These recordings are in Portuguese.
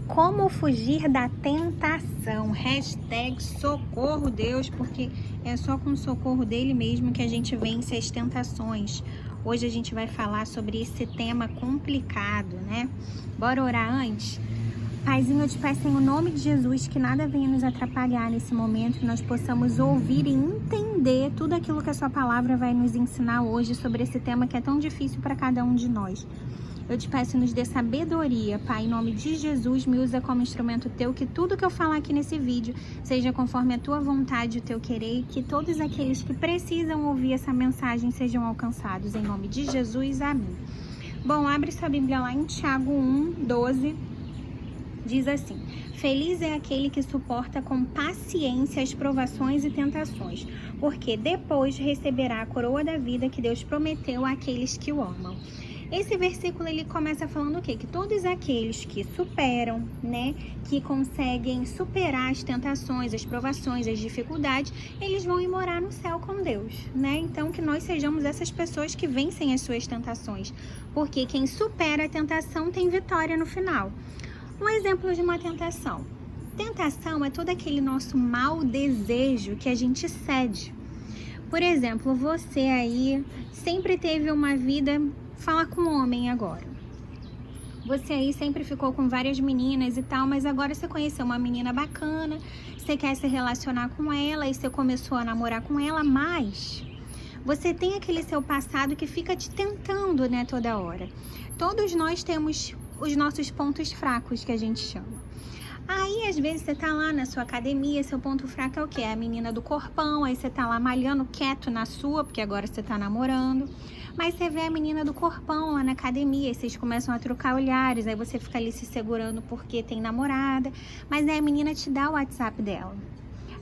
Como fugir da tentação? Hashtag socorro Deus, porque é só com o socorro dele mesmo que a gente vence as tentações. Hoje a gente vai falar sobre esse tema complicado, né? Bora orar antes? Paizinho, eu te peço em nome de Jesus que nada venha nos atrapalhar nesse momento, que nós possamos ouvir e entender tudo aquilo que a sua palavra vai nos ensinar hoje sobre esse tema que é tão difícil para cada um de nós. Eu te peço, nos dê sabedoria, Pai, em nome de Jesus, me usa como instrumento teu, que tudo que eu falar aqui nesse vídeo seja conforme a tua vontade e o teu querer, e que todos aqueles que precisam ouvir essa mensagem sejam alcançados, em nome de Jesus, amém. Bom, abre sua Bíblia lá em Tiago 1:12, diz assim: Feliz é aquele que suporta com paciência as provações e tentações, porque depois receberá a coroa da vida que Deus prometeu àqueles que o amam. Esse versículo ele começa falando o quê? Que todos aqueles que superam, né, que conseguem superar as tentações, as provações, as dificuldades, eles vão ir morar no céu com Deus, né? Então que nós sejamos essas pessoas que vencem as suas tentações, porque quem supera a tentação tem vitória no final. Um exemplo de uma tentação. Tentação é todo aquele nosso mau desejo que a gente cede. Por exemplo, você aí sempre teve uma vida... Fala com um homem agora. Você aí sempre ficou com várias meninas e tal, mas agora você conheceu uma menina bacana, você quer se relacionar com ela e você começou a namorar com ela, mas você tem aquele seu passado que fica te tentando, né, toda hora. Todos nós temos os nossos pontos fracos, que a gente chama. Aí, às vezes, você tá lá na sua academia, seu ponto fraco é o quê? É a menina do corpão, aí você tá lá malhando quieto na sua, porque agora você tá namorando. Mas você vê a menina do corpão lá na academia, e vocês começam a trocar olhares, aí você fica ali se segurando porque tem namorada, mas aí a menina te dá o WhatsApp dela.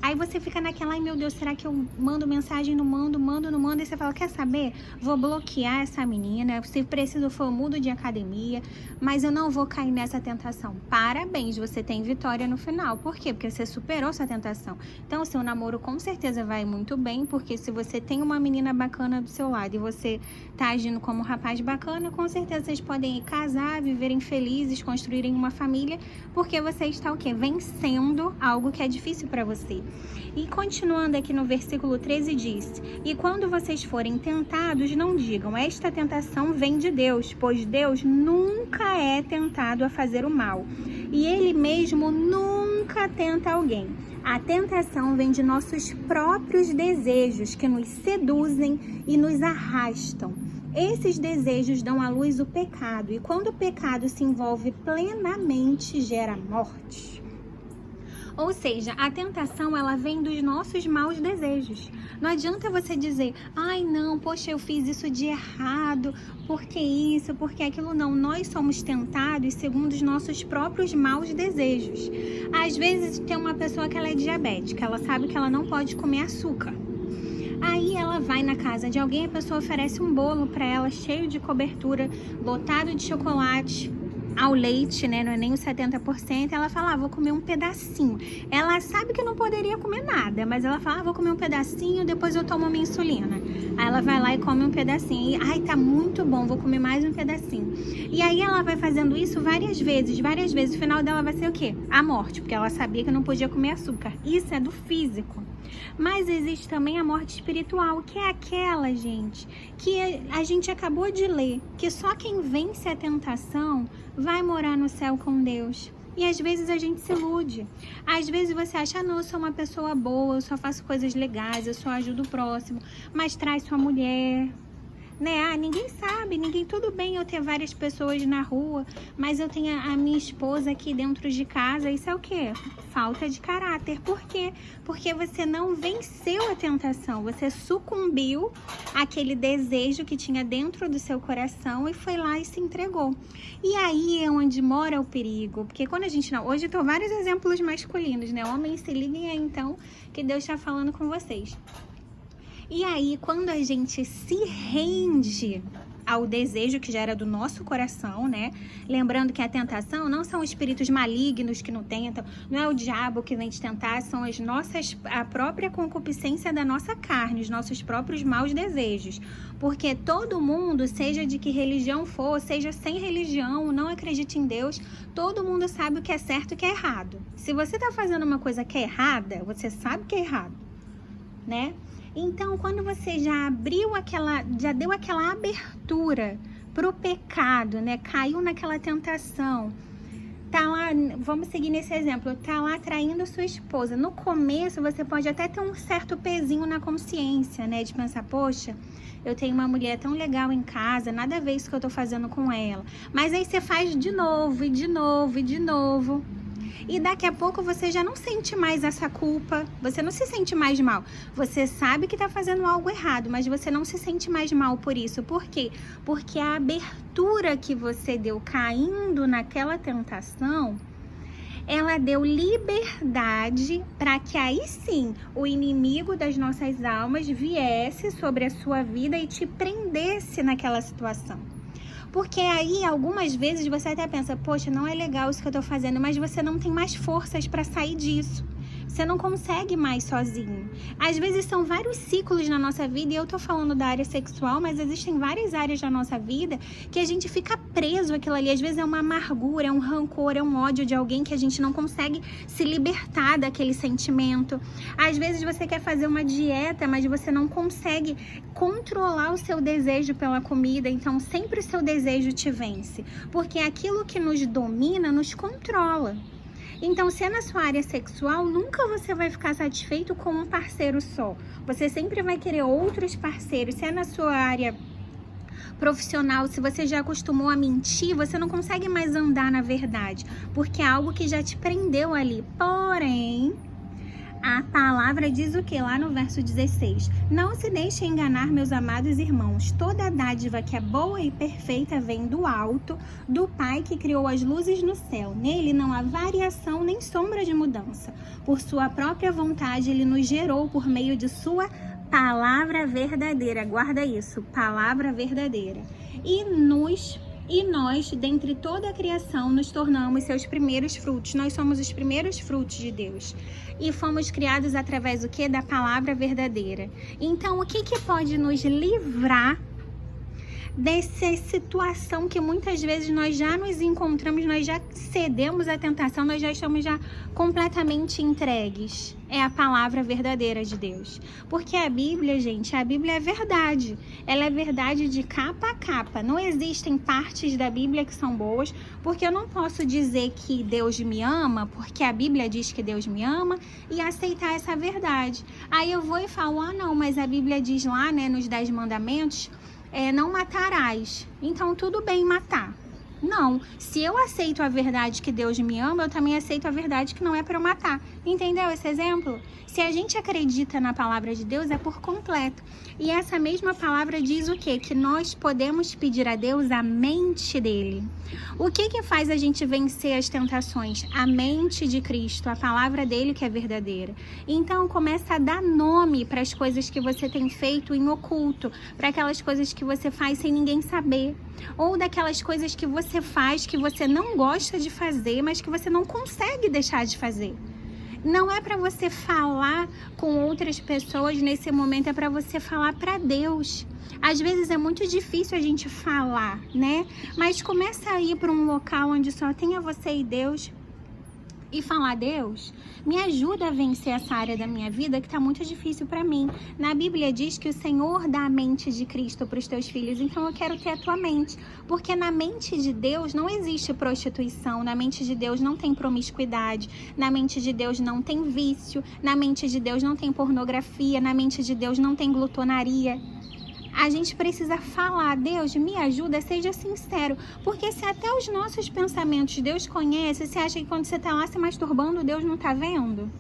Aí você fica naquela, ai meu Deus, será que eu mando mensagem, não mando, não mando? E você fala, quer saber? Vou bloquear essa menina, se preciso for, eu mudo de academia, mas eu não vou cair nessa tentação. Parabéns, você tem vitória no final. Por quê? Porque você superou essa tentação. Então, o seu namoro com certeza vai muito bem, porque se você tem uma menina bacana do seu lado e você tá agindo como um rapaz bacana, com certeza vocês podem ir casar, viverem felizes, construírem uma família, porque você está o quê? Vencendo algo que é difícil para você. E continuando aqui no versículo 13 diz: E quando vocês forem tentados, não digam, esta tentação vem de Deus, pois Deus nunca é tentado a fazer o mal, e Ele mesmo nunca tenta alguém. A tentação vem de nossos próprios desejos, que nos seduzem e nos arrastam. Esses desejos dão à luz o pecado, e quando o pecado se envolve plenamente, gera morte. Ou seja, a tentação, ela vem dos nossos maus desejos. Não adianta você dizer, ai não, poxa, eu fiz isso de errado, por que isso, por que aquilo? Não, nós somos tentados segundo os nossos próprios maus desejos. Às vezes tem uma pessoa que ela é diabética, ela sabe que ela não pode comer açúcar. Aí ela vai na casa de alguém, a pessoa oferece um bolo para ela cheio de cobertura, lotado de chocolate, ao leite, né, não é nem os 70%, ela fala, vou comer um pedacinho. Ela sabe que não poderia comer nada, mas ela fala, vou comer um pedacinho, depois eu tomo minha insulina. Aí ela vai lá e come um pedacinho, e, ai, tá muito bom, vou comer mais um pedacinho. E aí ela vai fazendo isso várias vezes, o final dela vai ser o quê? A morte, porque ela sabia que não podia comer açúcar. Isso é do físico. Mas existe também a morte espiritual, que é aquela, gente, que a gente acabou de ler, que só quem vence a tentação vai morar no céu com Deus. E às vezes a gente se ilude. Às vezes você acha, não, eu sou uma pessoa boa, eu só faço coisas legais, eu só ajudo o próximo, mas traz sua mulher, né? Ah, ninguém sabe, tudo bem eu ter várias pessoas na rua, mas eu tenho a minha esposa aqui dentro de casa. Isso é o quê? Falta de caráter. Por quê? Porque você não venceu a tentação, você sucumbiu àquele desejo que tinha dentro do seu coração e foi lá e se entregou. E aí é onde mora o perigo, porque quando a gente não... Hoje eu tô vários exemplos masculinos, né? Homens, se liguem aí então, que Deus está falando com vocês. E aí, quando a gente se rende ao desejo que já era do nosso coração, né? Lembrando que a tentação não são espíritos malignos que nos tentam, não é o diabo que vem te tentar, são a própria concupiscência da nossa carne, os nossos próprios maus desejos. Porque todo mundo, seja de que religião for, seja sem religião, não acredite em Deus, todo mundo sabe o que é certo e o que é errado. Se você está fazendo uma coisa que é errada, você sabe que é errado, né? Então, quando você já deu aquela abertura pro pecado, né? Caiu naquela tentação, tá lá, vamos seguir nesse exemplo, tá lá traindo sua esposa. No começo, você pode até ter um certo pezinho na consciência, né? De pensar, poxa, eu tenho uma mulher tão legal em casa, nada a ver isso que eu tô fazendo com ela. Mas aí você faz de novo, e de novo, e de novo. E daqui a pouco você já não sente mais essa culpa, você não se sente mais mal. Você sabe que tá fazendo algo errado, mas você não se sente mais mal por isso. Por quê? Porque a abertura que você deu caindo naquela tentação, ela deu liberdade para que aí sim o inimigo das nossas almas viesse sobre a sua vida e te prendesse naquela situação. Porque aí, algumas vezes, você até pensa, poxa, não é legal isso que eu tô fazendo, mas você não tem mais forças para sair disso. Você não consegue mais sozinho. Às vezes são vários ciclos na nossa vida, e eu tô falando da área sexual, mas existem várias áreas da nossa vida que a gente fica preso àquilo ali. Às vezes é uma amargura, é um rancor, é um ódio de alguém que a gente não consegue se libertar daquele sentimento. Às vezes você quer fazer uma dieta, mas você não consegue controlar o seu desejo pela comida, então sempre o seu desejo te vence. Porque aquilo que nos domina nos controla. Então, se é na sua área sexual, nunca você vai ficar satisfeito com um parceiro só. Você sempre vai querer outros parceiros. Se é na sua área profissional, se você já acostumou a mentir, você não consegue mais andar na verdade, porque é algo que já te prendeu ali. Porém, a palavra diz o que lá no verso 16? Não se deixe enganar, meus amados irmãos. Toda dádiva que é boa e perfeita vem do alto, do Pai que criou as luzes no céu. Nele não há variação nem sombra de mudança. Por sua própria vontade, ele nos gerou por meio de sua palavra verdadeira. Guarda isso, palavra verdadeira. E nós, dentre toda a criação, nos tornamos seus primeiros frutos. Nós somos os primeiros frutos de Deus. E fomos criados através do quê? Da palavra verdadeira. Então, o que pode nos livrar dessa situação que muitas vezes nós já nos encontramos, nós já cedemos à tentação, nós já estamos já completamente entregues? É a palavra verdadeira de Deus. Porque a Bíblia, gente, a Bíblia é verdade. Ela é verdade de capa a capa. Não existem partes da Bíblia que são boas, porque eu não posso dizer que Deus me ama, porque a Bíblia diz que Deus me ama, e aceitar essa verdade. Aí eu vou e falo, não, mas a Bíblia diz lá, né, nos 10 mandamentos, não matarás. Então, tudo bem matar. Não, se eu aceito a verdade que Deus me ama, eu também aceito a verdade que não é para eu matar. Entendeu esse exemplo? Se a gente acredita na palavra de Deus, é por completo. E essa mesma palavra diz o quê? Que nós podemos pedir a Deus a mente dele. O que faz a gente vencer as tentações? A mente de Cristo, a palavra dele que é verdadeira. Então, começa a dar nome para as coisas que você tem feito em oculto, para aquelas coisas que você faz sem ninguém saber, ou daquelas coisas que você faz que você não gosta de fazer, mas que você não consegue deixar de fazer. Não é para você falar com outras pessoas nesse momento, é para você falar para Deus. Às vezes é muito difícil a gente falar, né? Mas começa a ir para um local onde só tenha você e Deus e falar, Deus, me ajuda a vencer essa área da minha vida que está muito difícil para mim. Na Bíblia diz que o Senhor dá a mente de Cristo para os teus filhos, então eu quero ter a tua mente, porque na mente de Deus não existe prostituição, na mente de Deus não tem promiscuidade, na mente de Deus não tem vício, na mente de Deus não tem pornografia, na mente de Deus não tem glutonaria. A gente precisa falar, Deus, me ajuda, seja sincero, porque se até os nossos pensamentos Deus conhece, você acha que quando você está lá se masturbando, Deus não está vendo?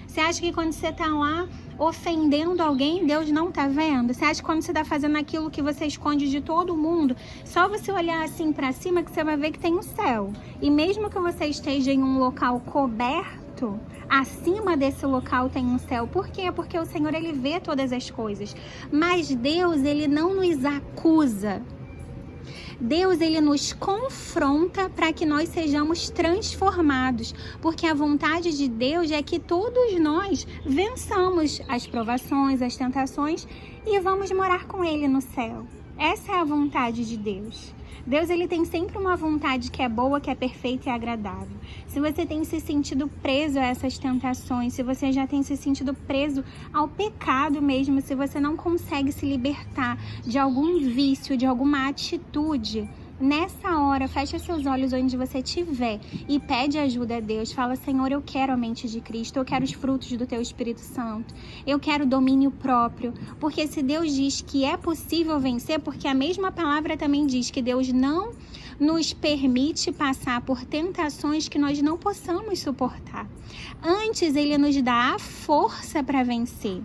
Você acha que quando você está lá ofendendo alguém, Deus não está vendo? Você acha que quando você está fazendo aquilo que você esconde de todo mundo, só você olhar assim para cima que você vai ver que tem o céu? E mesmo que você esteja em um local coberto, acima desse local tem um céu. Por quê? Porque o Senhor, ele vê todas as coisas. Mas Deus, ele não nos acusa Deus, ele nos confronta para que nós sejamos transformados, porque a vontade de Deus é que todos nós vençamos as provações, as tentações e vamos morar com ele no céu. Essa é a vontade de Deus. Deus, ele tem sempre uma vontade que é boa, que é perfeita e agradável. Se você tem se sentido preso a essas tentações, se você já tem se sentido preso ao pecado mesmo, se você não consegue se libertar de algum vício, de alguma atitude, nessa hora, fecha seus olhos onde você estiver e pede ajuda a Deus. Fala: Senhor, eu quero a mente de Cristo, eu quero os frutos do Teu Espírito Santo, eu quero domínio próprio. Porque se Deus diz que é possível vencer, porque a mesma palavra também diz que Deus não nos permite passar por tentações que nós não possamos suportar. Antes, Ele nos dá a força para vencer.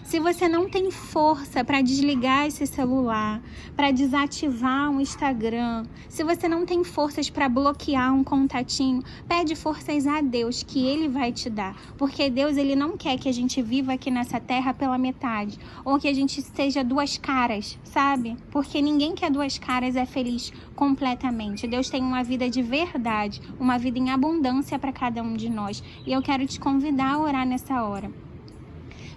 Se você não tem força para desligar esse celular, para desativar um Instagram, se você não tem forças para bloquear um contatinho, pede forças a Deus, que Ele vai te dar. Porque Deus, ele não quer que a gente viva aqui nessa terra pela metade, ou que a gente seja duas caras, sabe? Porque ninguém que é duas caras é feliz completamente. Deus tem uma vida de verdade, uma vida em abundância para cada um de nós. E eu quero te convidar a orar nessa hora.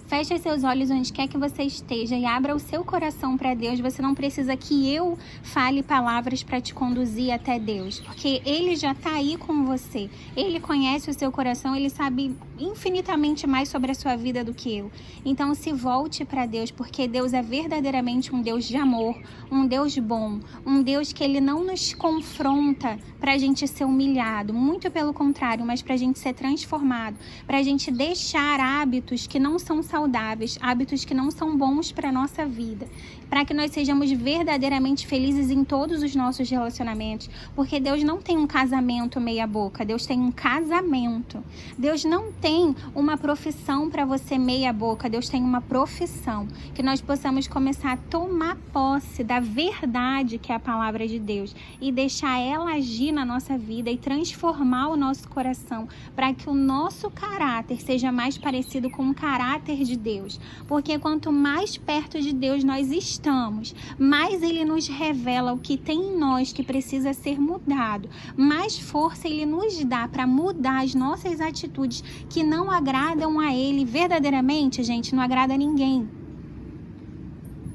Feche seus olhos onde quer que você esteja e abra o seu coração para Deus. Você não precisa que eu fale palavras para te conduzir até Deus, porque Ele já está aí com você. Ele conhece o seu coração, Ele sabe infinitamente mais sobre a sua vida do que eu. Então se volte para Deus, porque Deus é verdadeiramente um Deus de amor, um Deus bom, um Deus que Ele não nos confronta para a gente ser humilhado, muito pelo contrário, mas para a gente ser transformado, para a gente deixar hábitos que não são saudáveis, hábitos que não são bons para a nossa vida, para que nós sejamos verdadeiramente felizes em todos os nossos relacionamentos, porque Deus não tem um casamento meia boca, Deus tem um casamento. Deus não tem uma profissão para você meia boca, Deus tem uma profissão. Que nós possamos começar a tomar posse da verdade que é a palavra de Deus e deixar ela agir na nossa vida e transformar o nosso coração, para que o nosso caráter seja mais parecido com o caráter de Deus. Porque quanto mais perto de Deus nós estamos, mais Ele nos revela o que tem em nós que precisa ser mudado, mais força Ele nos dá para mudar as nossas atitudes que não agradam a Ele verdadeiramente. Gente, não agrada a ninguém.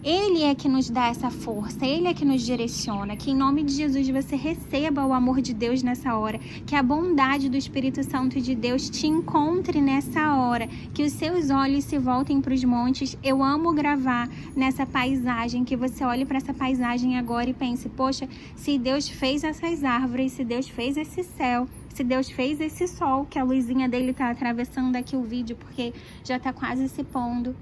Ele é que nos dá essa força, Ele é que nos direciona. Que em nome de Jesus você receba o amor de Deus nessa hora, que a bondade do Espírito Santo de Deus te encontre nessa hora, que os seus olhos se voltem para os montes. Eu amo gravar nessa paisagem, que você olhe para essa paisagem agora e pense: poxa, se Deus fez essas árvores, se Deus fez esse céu, se Deus fez esse sol, que a luzinha dele está atravessando aqui o vídeo porque já está quase se pondo,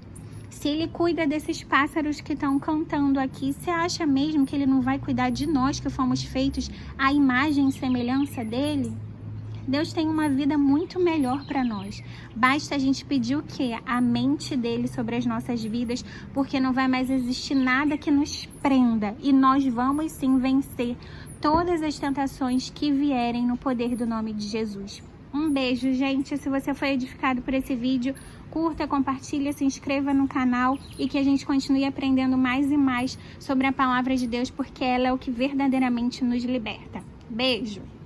se Ele cuida desses pássaros que estão cantando aqui, você acha mesmo que Ele não vai cuidar de nós que fomos feitos à imagem e semelhança dEle? Deus tem uma vida muito melhor para nós. Basta a gente pedir o quê? A mente dEle sobre as nossas vidas, porque não vai mais existir nada que nos prenda. E nós vamos sim vencer todas as tentações que vierem no poder do nome de Jesus. Um beijo, gente. Se você foi edificado por esse vídeo, curta, compartilha, se inscreva no canal e que a gente continue aprendendo mais e mais sobre a palavra de Deus, porque ela é o que verdadeiramente nos liberta. Beijo!